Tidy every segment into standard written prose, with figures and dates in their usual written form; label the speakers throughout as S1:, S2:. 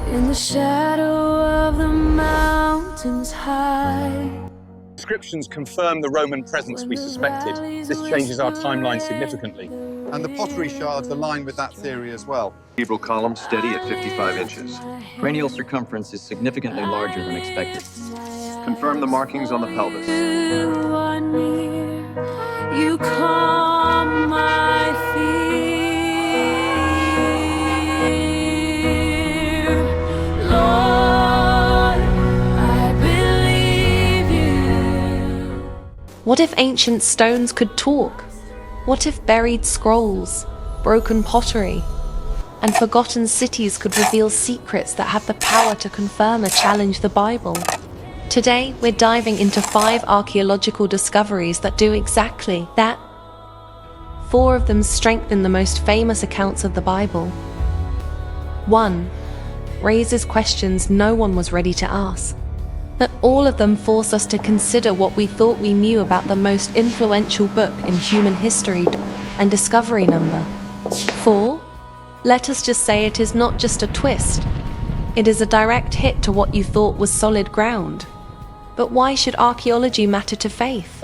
S1: in the shadow of the mountains high.
S2: Inscriptions confirm the Roman presence we suspected. This changes our timeline significantly.
S3: And the pottery shards align with that theory as well.
S4: Vertebral column steady at 55 inches.
S5: Cranial circumference is significantly larger than expected.
S4: Confirm the markings on the pelvis.
S1: You are near, you calm my fear. Lord, I believe you.
S6: What if ancient stones could talk? What if buried scrolls, broken pottery, and forgotten cities could reveal secrets that have the power to confirm or challenge the Bible? Today, we're diving into 5 archaeological discoveries that do exactly that. 4 of them strengthen the most famous accounts of the Bible. 1 raises questions no one was ready to ask. But all of them force us to consider what we thought we knew about the most influential book in human history. And discovery number 4, let us just say it is not just a twist. It is a direct hit to what you thought was solid ground. But why should archaeology matter to faith?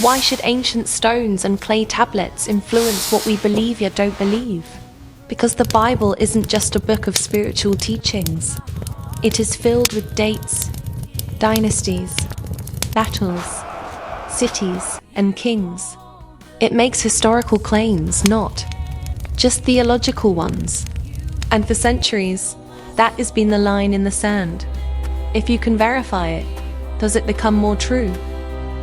S6: Why should ancient stones and clay tablets influence what we believe yet don't believe? Because the Bible isn't just a book of spiritual teachings. It is filled with dates, dynasties, battles, cities, and kings. It makes historical claims, not just theological ones. And for centuries, that has been the line in the sand. If you can verify it, does it become more true?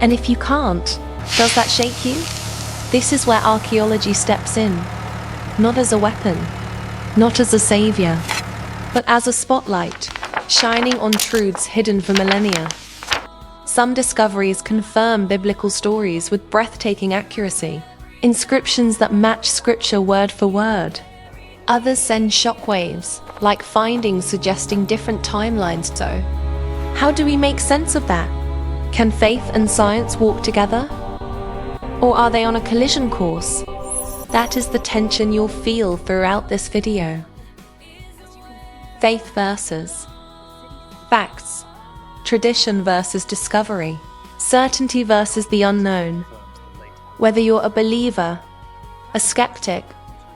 S6: And if you can't, does that shake you? This is where archaeology steps in, not as a weapon, not as a savior, but as a spotlight, shining on truths hidden for millennia. Some discoveries confirm biblical stories with breathtaking accuracy, inscriptions that match scripture word for word. Others send shockwaves, like findings suggesting different timelines. So, how do we make sense of that? Can faith and science walk together? Or are they on a collision course? That is the tension you'll feel throughout this video. Faith versus facts, tradition versus discovery, certainty versus the unknown. Whether you're a believer, a skeptic,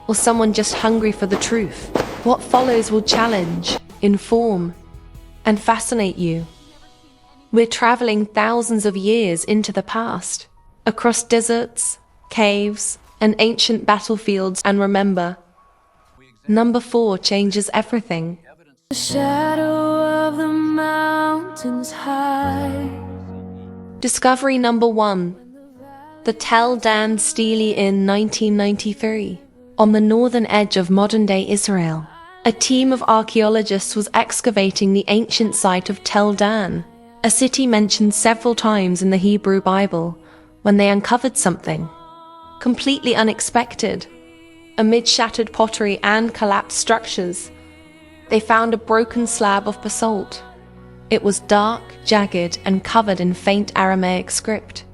S6: or someone just hungry for the truth, what follows will challenge, inform, and fascinate you. We're traveling thousands of years into the past, across deserts, caves, and ancient battlefields. And remember, number 4 changes everything.
S1: The shadow of the mountains high.
S6: Discovery number 1. The Tel Dan Stele in 1993. On the northern edge of modern-day Israel, a team of archaeologists was excavating the ancient site of Tel Dan, a city mentioned several times in the Hebrew Bible, when they uncovered something completely unexpected. Amid shattered pottery and collapsed structures, they found a broken slab of basalt. It was dark, jagged, and covered in faint Aramaic script.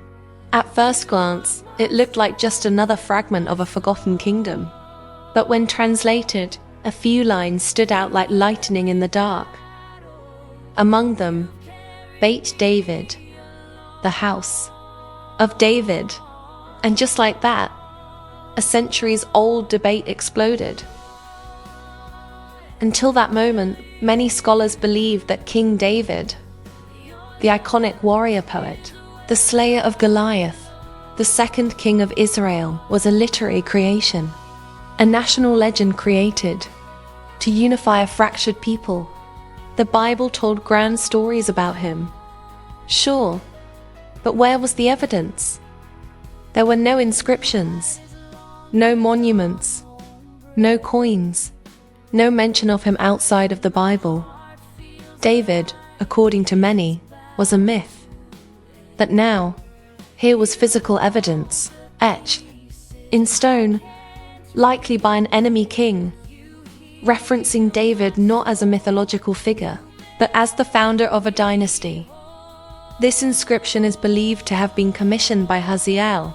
S6: At first glance, it looked like just another fragment of a forgotten kingdom. But when translated, a few lines stood out like lightning in the dark. Among them, Beit David, the house of David. And just like that, a centuries-old debate exploded. Until that moment, many scholars believed that King David, the iconic warrior poet, the slayer of Goliath, the second king of Israel, was a literary creation, a national legend created to unify a fractured people. The Bible told grand stories about him. Sure, but where was the evidence? There were no inscriptions, no monuments, no coins, no mention of him outside of the Bible. David, according to many, was a myth. But now, here was physical evidence, etched in stone, likely by an enemy king, referencing David not as a mythological figure, but as the founder of a dynasty. This inscription is believed to have been commissioned by Hazael,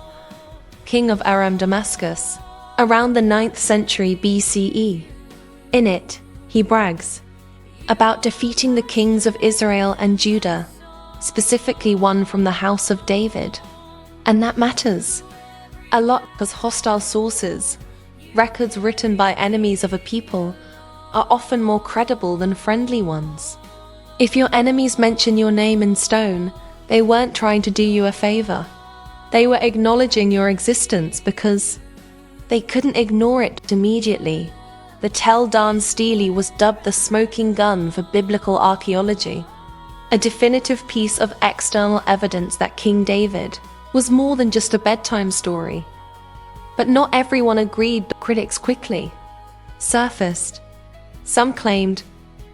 S6: king of Aram Damascus, around the 9th century BCE. In it, he brags, about defeating the kings of Israel and Judah, specifically one from the house of David. And that matters a lot because hostile sources, records written by enemies of a people, are often more credible than friendly ones. If your enemies mention your name in stone, they weren't trying to do you a favor. They were acknowledging your existence because they couldn't ignore it immediately. The Tel Dan Stele was dubbed the smoking gun for biblical archaeology, a definitive piece of external evidence that King David was more than just a bedtime story. But not everyone agreed. Critics quickly surfaced. Some claimed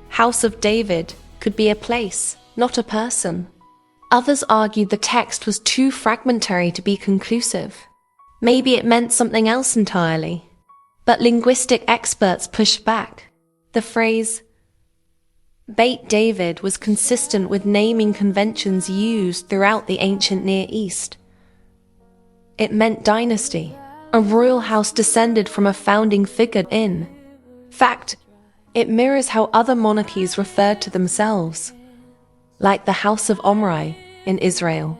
S6: House of David could be a place, not a person. Others argued the text was too fragmentary to be conclusive. Maybe it meant something else entirely. But linguistic experts pushed back. The phrase Beit David was consistent with naming conventions used throughout the ancient Near East. It meant dynasty. A royal house descended from a founding figure. In fact, it mirrors how other monarchies referred to themselves, like the House of Omri in Israel,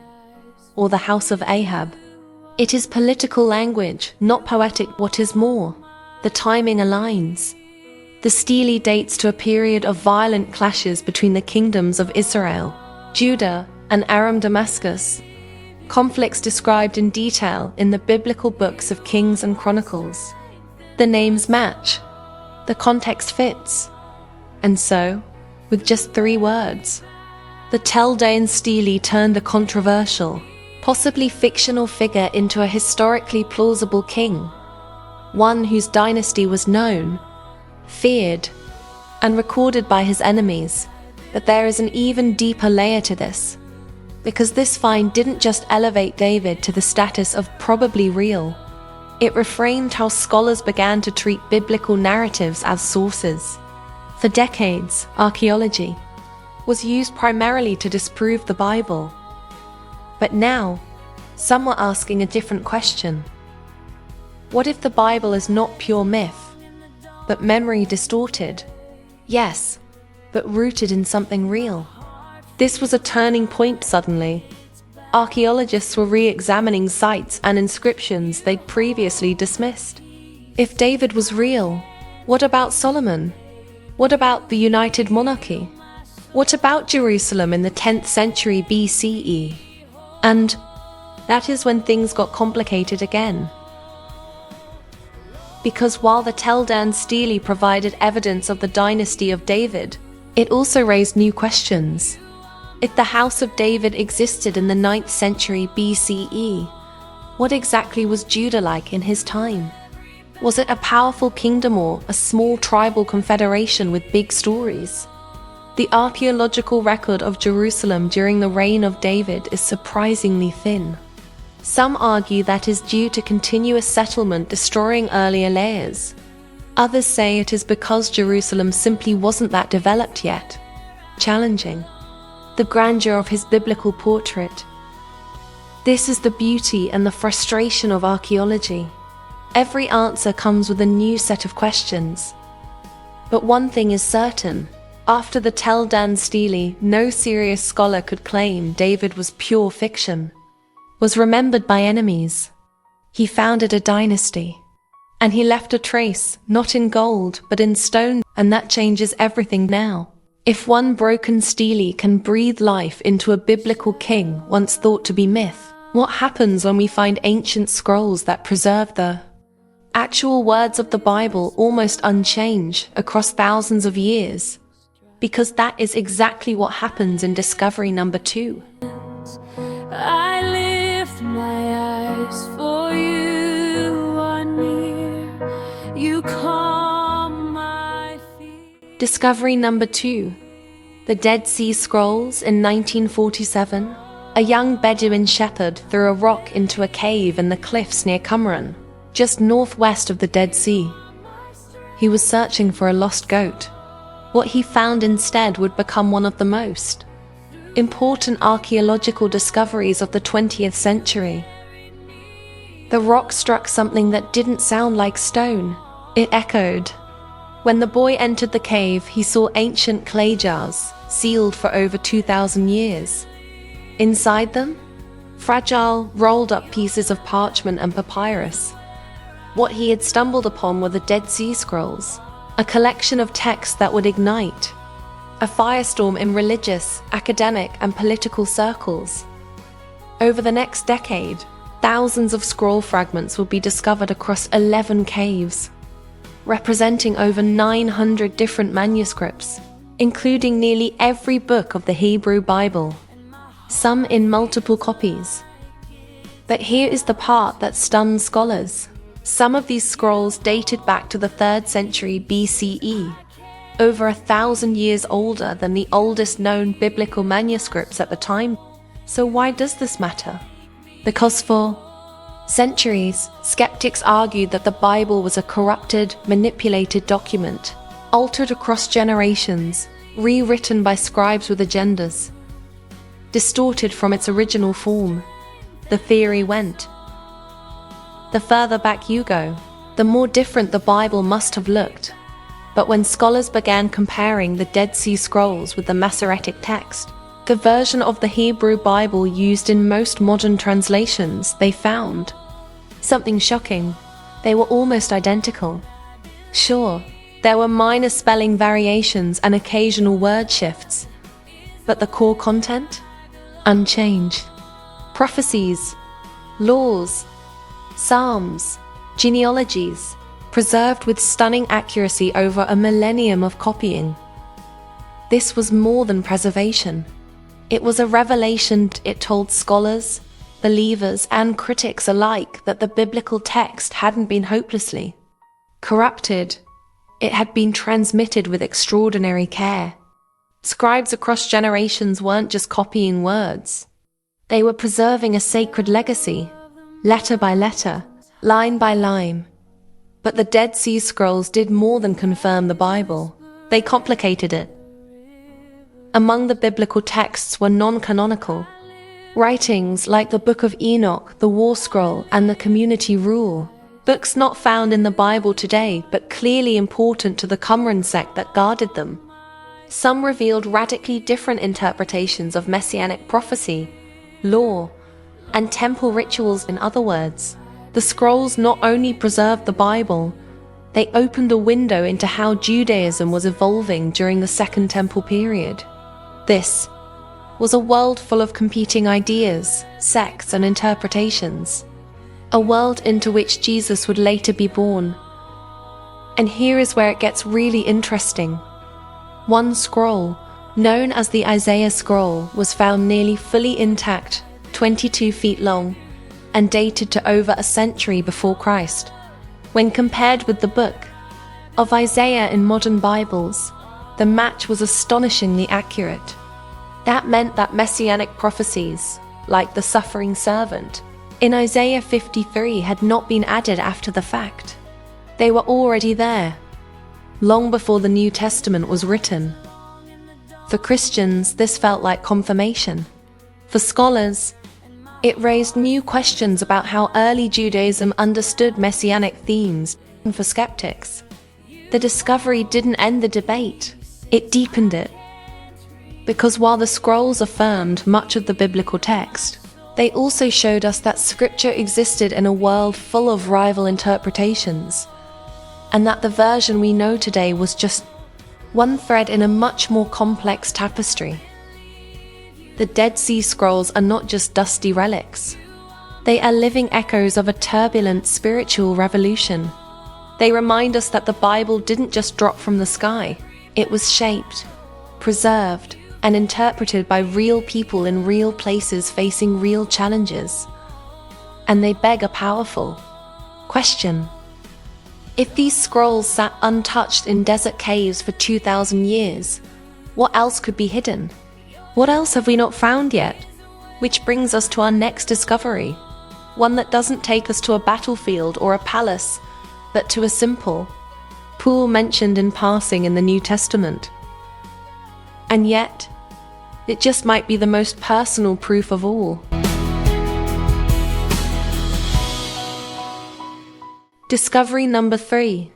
S6: or the House of Ahab. It is political language, not poetic. What is more, the timing aligns. The stele dates to a period of violent clashes between the kingdoms of Israel, Judah, and Aram Damascus. Conflicts described in detail in the biblical books of Kings and Chronicles. The names match. The context fits. And so, with just 3 words, the Tel Dan Stele turned a controversial, possibly fictional figure into a historically plausible king, one whose dynasty was known, feared, and recorded by his enemies. But there is an even deeper layer to this, because this find didn't just elevate David to the status of probably real. It reframed how scholars began to treat biblical narratives as sources. For decades, archaeology was used primarily to disprove the Bible. But now, some were asking a different question. What if the Bible is not pure myth, but memory distorted? Yes, but rooted in something real. This was a turning point suddenly. Archaeologists were re-examining sites and inscriptions they'd previously dismissed. If David was real, what about Solomon? What about the United Monarchy? What about Jerusalem in the 10th century BCE? And that is when things got complicated again. Because while the Tel Dan Stele provided evidence of the dynasty of David, it also raised new questions. If the House of David existed in the 9th century BCE, what exactly was Judah like in his time? Was it a powerful kingdom or a small tribal confederation with big stories? The archaeological record of Jerusalem during the reign of David is surprisingly thin. Some argue that is due to continuous settlement destroying earlier layers. Others say it is because Jerusalem simply wasn't that developed yet, challenging the grandeur of his biblical portrait. This is the beauty and the frustration of archaeology. Every answer comes with a new set of questions. But one thing is certain. After the Tel Dan Stele, no serious scholar could claim David was pure fiction, was remembered by enemies. He founded a dynasty, and he left a trace, not in gold, but in stone, and that changes everything now. If one broken stele can breathe life into a biblical king once thought to be myth, what happens when we find ancient scrolls that preserve the actual words of the Bible almost unchanged across thousands of years? Because that is exactly what happens in discovery number 2.
S1: I lift my eyes, for you are near. You calm my fear.
S6: Discovery number 2. The Dead Sea Scrolls in 1947. A young Bedouin shepherd threw a rock into a cave in the cliffs near Qumran, just northwest of the Dead Sea. He was searching for a lost goat. What he found instead would become one of the most important archaeological discoveries of the 20th century. The rock struck something that didn't sound like stone. It echoed When the boy entered the cave, he saw ancient clay jars, sealed for over 2,000 years. Inside them, fragile, rolled-up pieces of parchment and papyrus. What he had stumbled upon were the Dead Sea Scrolls, a collection of texts that would ignite a firestorm in religious, academic, and political circles. Over the next decade, thousands of scroll fragments would be discovered across 11 caves, representing over 900 different manuscripts, including nearly every book of the Hebrew Bible, some in multiple copies. But here is the part that stuns scholars. Some of these scrolls dated back to the 3rd century BCE, over 1,000 years older than the oldest known biblical manuscripts at the time. So why does this matter? Because for centuries, skeptics argued that the Bible was a corrupted, manipulated document, altered across generations, rewritten by scribes with agendas, distorted from its original form. The theory went, the further back you go, the more different the Bible must have looked. But when scholars began comparing the Dead Sea Scrolls with the Masoretic text, the version of the Hebrew Bible used in most modern translations, they found something shocking. They were almost identical. Sure, there were minor spelling variations and occasional word shifts, but the core content? Unchanged. Prophecies, laws, psalms, genealogies, preserved with stunning accuracy over a millennium of copying. This was more than preservation. It was a revelation. It told scholars, believers, and critics alike that the biblical text hadn't been hopelessly corrupted. It had been transmitted with extraordinary care. Scribes across generations weren't just copying words. They were preserving a sacred legacy, letter by letter, line by line. But the Dead Sea Scrolls did more than confirm the Bible. They complicated it. Among the biblical texts were non-canonical writings like the Book of Enoch, the War Scroll, and the Community Rule. Books not found in the Bible today, but clearly important to the Qumran sect that guarded them. Some revealed radically different interpretations of messianic prophecy, law, and temple rituals. In other words, the scrolls not only preserved the Bible, they opened a window into how Judaism was evolving during the Second Temple period. This was a world full of competing ideas, sects, and interpretations. A world into which Jesus would later be born. And here is where it gets really interesting. One scroll, known as the Isaiah Scroll, was found nearly fully intact, 22 feet long, and dated to over a century before Christ. When compared with the book of Isaiah in modern Bibles, the match was astonishingly accurate. That meant that messianic prophecies, like the suffering servant, in Isaiah 53 had not been added after the fact. They were already there, long before the New Testament was written. For Christians, this felt like confirmation. For scholars, it raised new questions about how early Judaism understood messianic themes. And for skeptics, the discovery didn't end the debate, it deepened it. Because while the scrolls affirmed much of the biblical text, they also showed us that scripture existed in a world full of rival interpretations, and that the version we know today was just one thread in a much more complex tapestry. The Dead Sea Scrolls are not just dusty relics. They are living echoes of a turbulent spiritual revolution. They remind us that the Bible didn't just drop from the sky. It was shaped, preserved, and interpreted by real people in real places facing real challenges. And they beg a powerful question. If these scrolls sat untouched in desert caves for 2,000 years, what else could be hidden? What else have we not found yet? Which brings us to our next discovery, one that doesn't take us to a battlefield or a palace, but to a simple pool mentioned in passing in the New Testament. And yet, it just might be the most personal proof of all. Discovery number 3.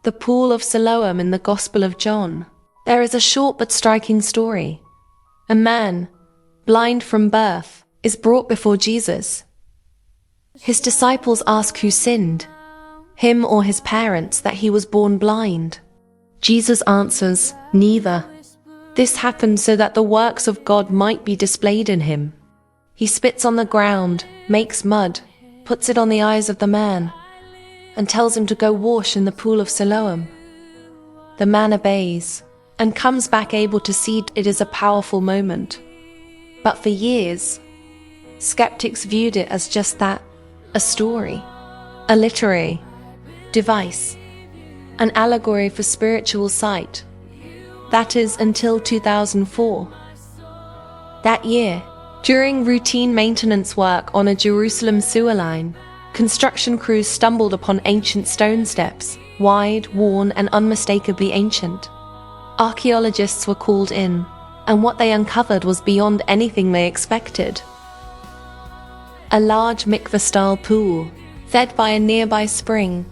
S6: The pool of Siloam in the Gospel of John. There is a short but striking story. A man, blind from birth, is brought before Jesus. His disciples ask who sinned, him or his parents, that he was born blind. Jesus answers, neither. This happened so that the works of God might be displayed in him. He spits on the ground, makes mud, puts it on the eyes of the man, and tells him to go wash in the pool of Siloam. The man obeys, and comes back able to see. It is a powerful moment. But for years, skeptics viewed it as just that, a story, a literary device, an allegory for spiritual sight. That is until 2004. That year, during routine maintenance work on a Jerusalem sewer line, construction crews stumbled upon ancient stone steps, wide, worn, and unmistakably ancient. Archaeologists were called in, and what they uncovered was beyond anything they expected. A large mikveh-style pool, fed by a nearby spring,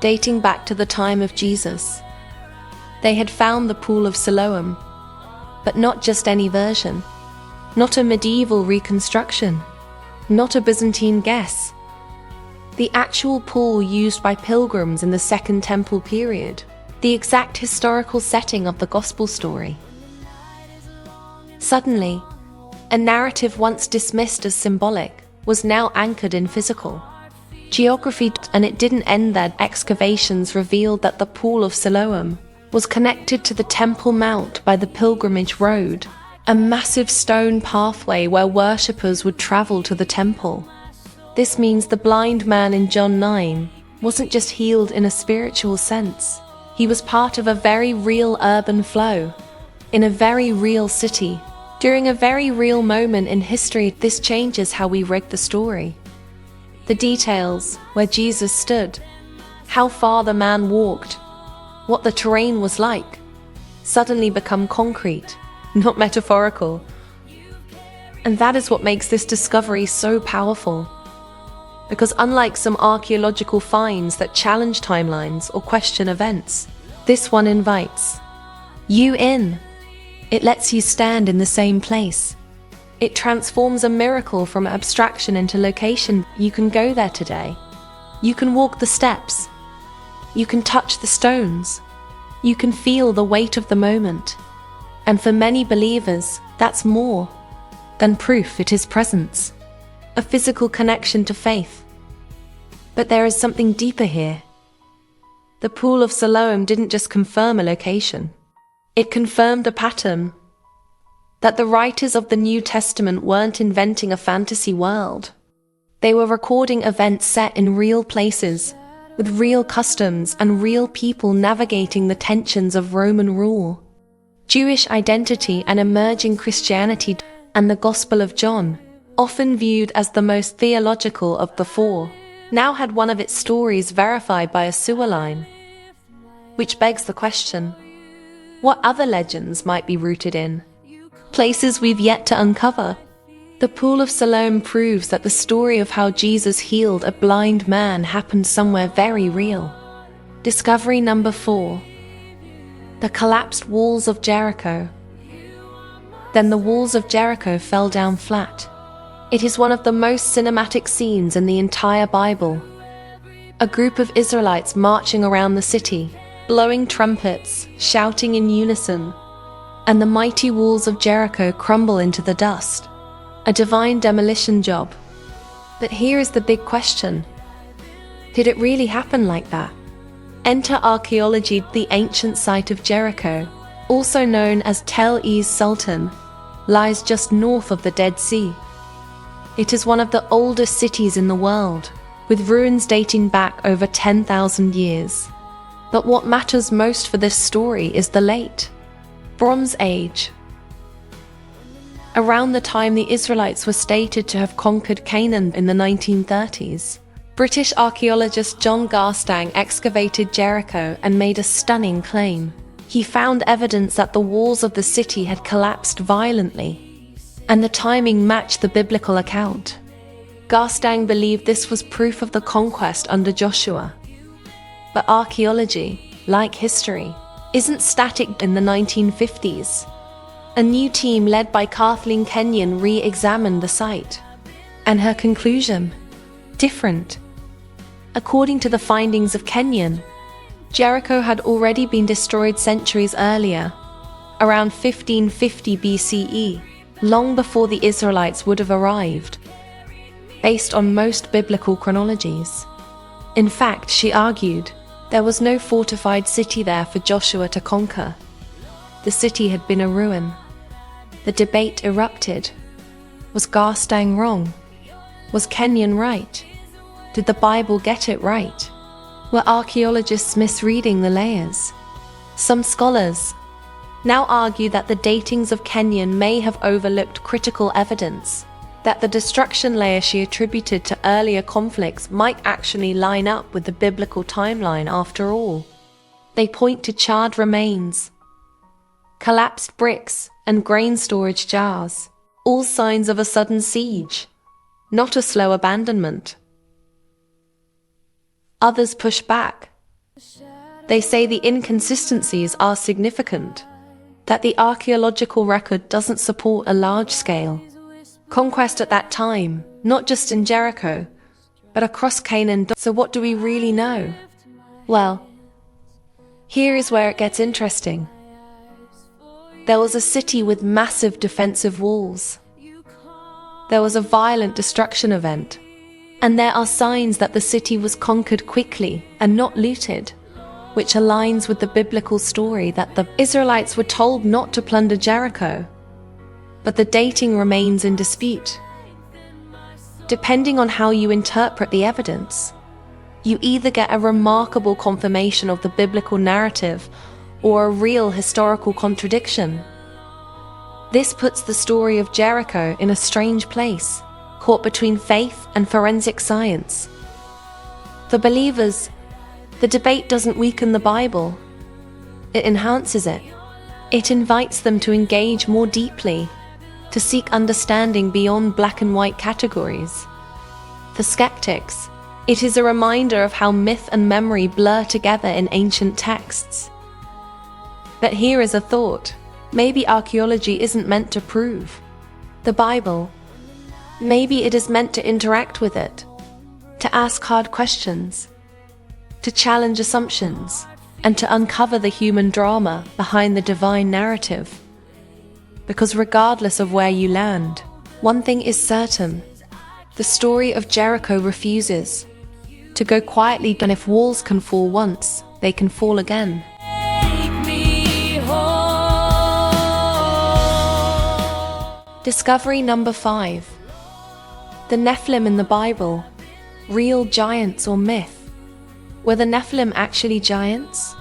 S6: dating back to the time of Jesus. They had found the pool of Siloam, but not just any version, not a medieval reconstruction, not a Byzantine guess. The actual pool used by pilgrims in the Second Temple period, the exact historical setting of the Gospel story. Suddenly, a narrative once dismissed as symbolic was now anchored in physical geography, and it didn't end there. Excavations revealed that the pool of Siloam was connected to the Temple Mount by the pilgrimage road, a massive stone pathway where worshippers would travel to the temple. This means the blind man in John 9 wasn't just healed in a spiritual sense. He was part of a very real urban flow, in a very real city, during a very real moment in history. This changes how we read the story. The details, where Jesus stood, how far the man walked, what the terrain was like, suddenly become concrete, not metaphorical. And that is what makes this discovery so powerful. Because unlike some archaeological finds that challenge timelines or question events, this one invites you in. It lets you stand in the same place. It transforms a miracle from abstraction into location. You can go there today. You can walk the steps. You can touch the stones. You can feel the weight of the moment. And for many believers, that's more than proof. It is presence, a physical connection to faith. But there is something deeper here. The pool of Siloam didn't just confirm a location. It confirmed a pattern. That the writers of the New Testament weren't inventing a fantasy world. They were recording events set in real places, with real customs and real people navigating the tensions of Roman rule, Jewish identity and emerging Christianity. And the Gospel of John, often viewed as the most theological of the four, now had one of its stories verified by a sewer line. Which begs the question, what other legends might be rooted in places we've yet to uncover? The pool of Siloam proves that the story of how Jesus healed a blind man happened somewhere very real. Discovery number 4. The collapsed walls of Jericho. Then the walls of Jericho fell down flat. It is one of the most cinematic scenes in the entire Bible. A group of Israelites marching around the city, blowing trumpets, shouting in unison, and the mighty walls of Jericho crumble into the dust. A divine demolition job. But here is the big question. Did it really happen like that? Enter archaeology. The ancient site of Jericho, also known as Tel Es Sultan, lies just north of the Dead Sea. It is one of the oldest cities in the world, with ruins dating back over 10,000 years. But what matters most for this story is the late Bronze Age. Around the time the Israelites were stated to have conquered Canaan in the 1930s, British archaeologist John Garstang excavated Jericho and made a stunning claim. He found evidence that the walls of the city had collapsed violently, and the timing matched the biblical account. Garstang believed this was proof of the conquest under Joshua. But archaeology, like history, isn't static. In the 1950s, a new team led by Kathleen Kenyon re-examined the site. And her conclusion? Different. According to the findings of Kenyon, Jericho had already been destroyed centuries earlier, around 1550 BCE, long before the Israelites would have arrived, based on most biblical chronologies. In fact, she argued, there was no fortified city there for Joshua to conquer. The city had been a ruin. The debate erupted. Was Garstang wrong? Was Kenyon right? Did the Bible get it right? Were archaeologists misreading the layers? Some scholars now argue that the datings of Kenyon may have overlooked critical evidence, that the destruction layer she attributed to earlier conflicts might actually line up with the biblical timeline after all. They point to charred remains, collapsed bricks, and grain storage jars, all signs of a sudden siege, not a slow abandonment. Others push back. They say the inconsistencies are significant, that the archaeological record doesn't support a large-scale conquest at that time, not just in Jericho, but across Canaan. So what do we really know? Well, here is where it gets interesting. There was a city with massive defensive walls. There was a violent destruction event. And there are signs that the city was conquered quickly and not looted, which aligns with the biblical story that the Israelites were told not to plunder Jericho. But the dating remains in dispute. Depending on how you interpret the evidence, you either get a remarkable confirmation of the biblical narrative or a real historical contradiction. This puts the story of Jericho in a strange place, caught between faith and forensic science. For believers, the debate doesn't weaken the Bible. It enhances it. It invites them to engage more deeply, to seek understanding beyond black and white categories. For skeptics, it is a reminder of how myth and memory blur together in ancient texts. But here is a thought. Maybe archaeology isn't meant to prove the Bible. Maybe it is meant to interact with it, to ask hard questions, to challenge assumptions, and to uncover the human drama behind the divine narrative. Because regardless of where you land, one thing is certain: the story of Jericho refuses to go quietly, and if walls can fall once, they can fall again. Discovery number 5. The Nephilim in the Bible. Real giants or myth? Were the Nephilim actually giants?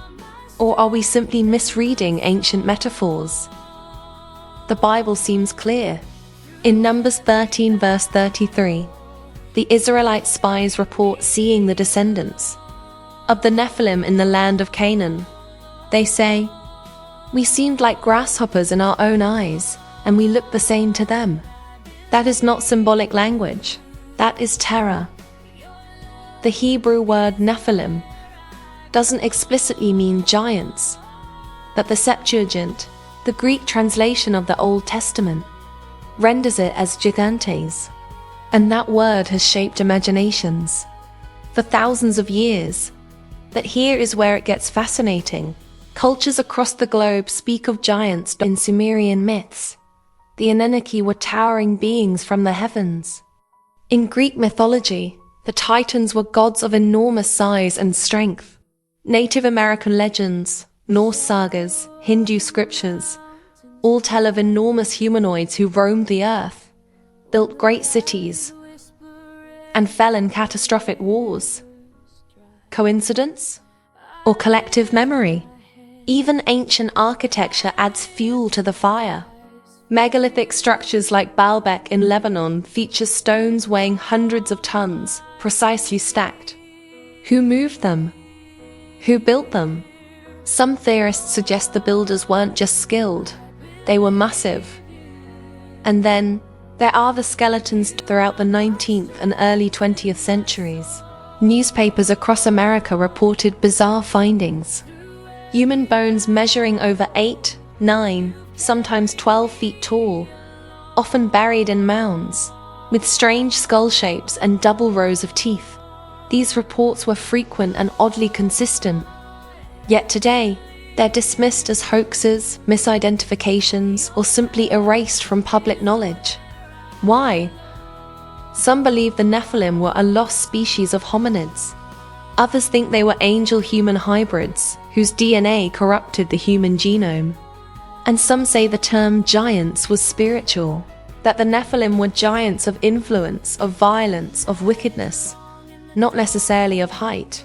S6: Or are we simply misreading ancient metaphors? The Bible seems clear. In Numbers 13 verse 33, the Israelite spies report seeing the descendants of the Nephilim in the land of Canaan. They say, "We seemed like grasshoppers in our own eyes, and we looked the same to them." That is not symbolic language. That is terror. The Hebrew word Nephilim doesn't explicitly mean giants, but the Septuagint, the Greek translation of the Old Testament, renders it as gigantes. And that word has shaped imaginations for thousands of years. But here is where it gets fascinating. Cultures across the globe speak of giants in Sumerian myths. The Anunnaki were towering beings from the heavens. In Greek mythology, the Titans were gods of enormous size and strength. Native American legends, Norse sagas, Hindu scriptures, all tell of enormous humanoids who roamed the earth, built great cities, and fell in catastrophic wars. Coincidence? Or collective memory? Even ancient architecture adds fuel to the fire. Megalithic structures like Baalbek in Lebanon feature stones weighing hundreds of tons, precisely stacked. Who moved them? Who built them? Some theorists suggest the builders weren't just skilled, they were massive. And then, there are the skeletons. Throughout the 19th and early 20th centuries, newspapers across America reported bizarre findings. Human bones measuring over 8, 9, sometimes 12 feet tall, often buried in mounds, with strange skull shapes and double rows of teeth. These reports were frequent and oddly consistent. Yet today, they're dismissed as hoaxes, misidentifications, or simply erased from public knowledge. Why? Some believe the Nephilim were a lost species of hominids. Others think they were angel-human hybrids, whose DNA corrupted the human genome. And some say the term giants was spiritual, that the Nephilim were giants of influence, of violence, of wickedness, not necessarily of height.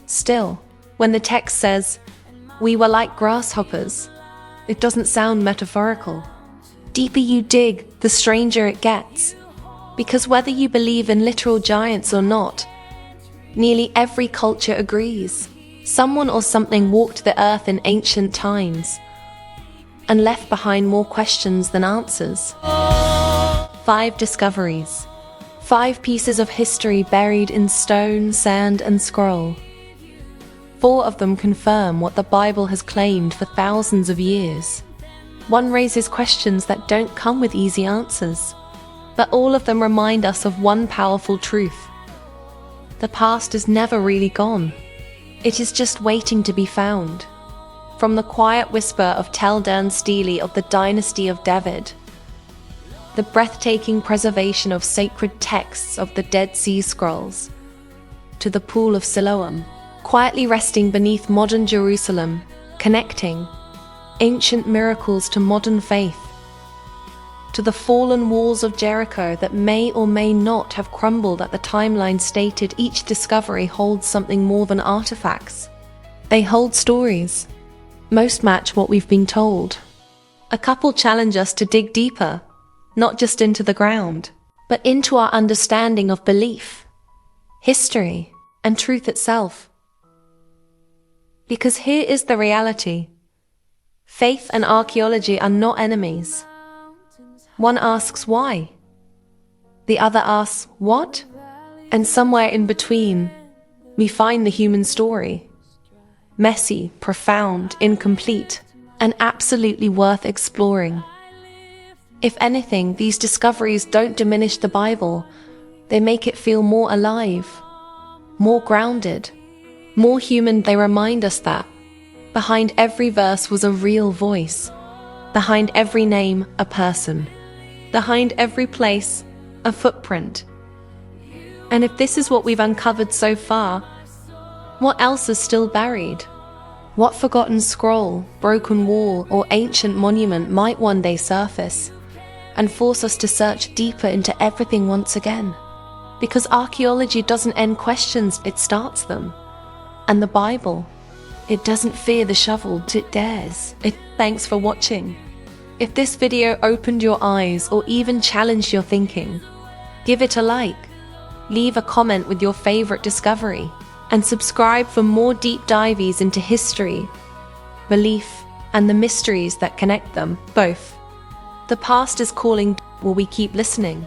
S6: Still, when the text says, "We were like grasshoppers," it doesn't sound metaphorical. Deeper you dig, the stranger it gets. Because whether you believe in literal giants or not, nearly every culture agrees. Someone or something walked the earth in ancient times and left behind more questions than answers. 5 discoveries. 5 pieces of history buried in stone, sand, and scroll. 4 of them confirm what the Bible has claimed for thousands of years. 1 raises questions that don't come with easy answers, but all of them remind us of one powerful truth. The past is never really gone. It is just waiting to be found. From the quiet whisper of Tel Dan Stele of the dynasty of David, the breathtaking preservation of sacred texts of the Dead Sea Scrolls, to the Pool of Siloam, quietly resting beneath modern Jerusalem, connecting ancient miracles to modern faith, to the fallen walls of Jericho that may or may not have crumbled at the timeline stated. Each discovery holds something more than artifacts. They hold stories. Most match what we've been told. A couple challenge us to dig deeper, not just into the ground, but into our understanding of belief, history, and truth itself. Because here is the reality. Faith and archaeology are not enemies. One asks why. The other asks what? And somewhere in between, we find the human story. Messy, profound, incomplete, and absolutely worth exploring. If anything, these discoveries don't diminish the Bible. They make it feel more alive, more grounded, more human. They remind us that behind every verse was a real voice. Behind every name, a person. Behind every place, a footprint. And if this is what we've uncovered so far, what else is still buried? What forgotten scroll, broken wall, or ancient monument might one day surface and force us to search deeper into everything once again? Because archaeology doesn't end questions, it starts them. And the Bible, it doesn't fear the shovel, it dares. Thanks for watching. If this video opened your eyes or even challenged your thinking, give it a like, leave a comment with your favorite discovery, and subscribe for more deep dives into history, belief, and the mysteries that connect them both. The past is calling. Will we keep listening?